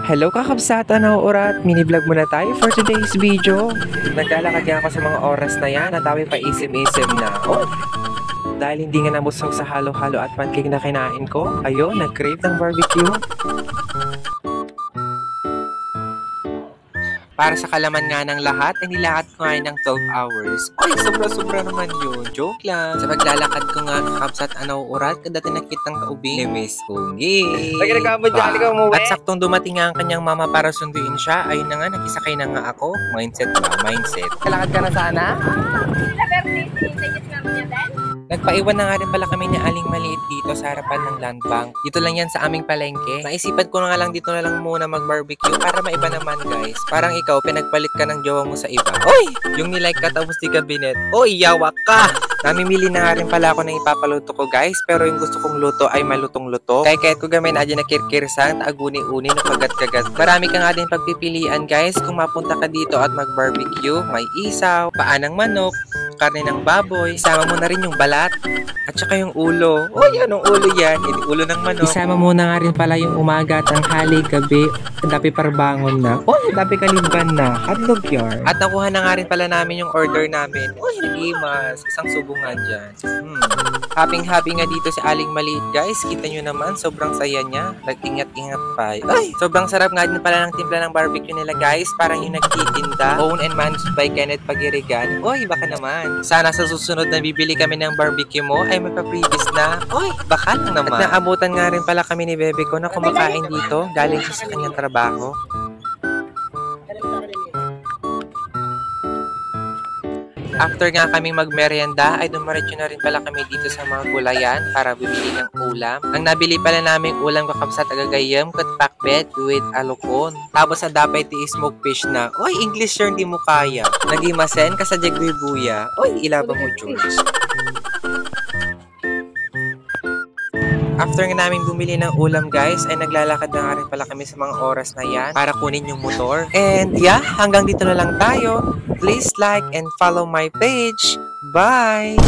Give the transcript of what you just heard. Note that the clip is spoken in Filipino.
Hello kakabsata na urat, mini-vlog muna tayo for today's video. Naglalakad nga ako sa mga oras na yan at ako'y paisim-isim na. Dahil hindi nga nabusog sa halo-halo at pancake na kinain ko, ayun, nag-crave ng barbecue. Para sa kalaman nga ng lahat, ay nilakad ko nga ng 12 hours. Ay, sobra-sobra naman yun. Joke lang. Sa paglalakad ko nga, kakabsat anaw urat, kada tinakitang kaubing ni Miss Ungi. At saktong dumating nga ang kanyang mama para sunduin siya, ayun na nga, nakisakay na nga ako. Mindset ba? Mindset. Kalakad ka na sana? Nagpaiwan na nga rin pala kami ni Aling Maliit dito sa harapan ng Land Bank. Dito lang yan sa aming palengke. Naisipan ko na nga lang dito na lang muna mag-barbecue para maiba naman guys. Parang ikaw, pinagpalit ka ng jowa mo sa iba. Oy! Yung nilike ka tapos di ka binet. Oy, yawa ka! Namimili na nga rin pala ako ng ipapaluto ko guys. Pero yung gusto kong luto ay malutong-luto. Kaya kahit ko gamay na adyan na kirkirsan, aguni-uni, no kagat-kagat. Marami ka nga din pagpipilian guys. Kung mapunta ka dito at mag-barbecue, may isaw, paa ng manok, karne ng baboy, isama mo na rin yung balat at saka yung ulo. Oy, anong ulo yan? Ulo ng manok. Isama mo na nga rin pala yung umaga at ang hali, gabi, dapi parbangon na. Oy, dapi kaliban na. Hotdog yard. At nakuha na nga rin pala namin yung order namin. Oy, nagimas. Isang subungan dyan. Happy nga dito si Aling Maliit guys. Kita nyo naman, sobrang saya niya. Nag-ingat-ingat pa. Ay, sobrang sarap nga din pala ng timpla ng barbecue nila guys. Parang yung nagtitinda. Owned and managed by Kenneth Pagirigan. Oy, baka naman. Sana sa susunod na bibili kami ng barbecue mo ay magpa-previous na. Oy, baka lang naman. At naabutan nga rin pala kami ni Bebe ko na kumakain dito. Galing siya sa kanyang trabaho. After nga kaming magmerienda, ay dumaretso na rin pala kami dito sa mga gulayan para bumili ng ulam. Ang nabili pala naming ulam kakabsat agagayam, pakbet with alukon. Tapos sa dapay ti smoke fish na, oy, English yun, di mo kaya. Nagimasen ka sa jagbibuya, oy, ilaba mo, George. After nga namin bumili ng ulam guys, ay naglalakad na nga rin pala kami sa mga oras na yan para kunin yung motor. And yeah, hanggang dito na lang tayo. Please like and follow my page. Bye!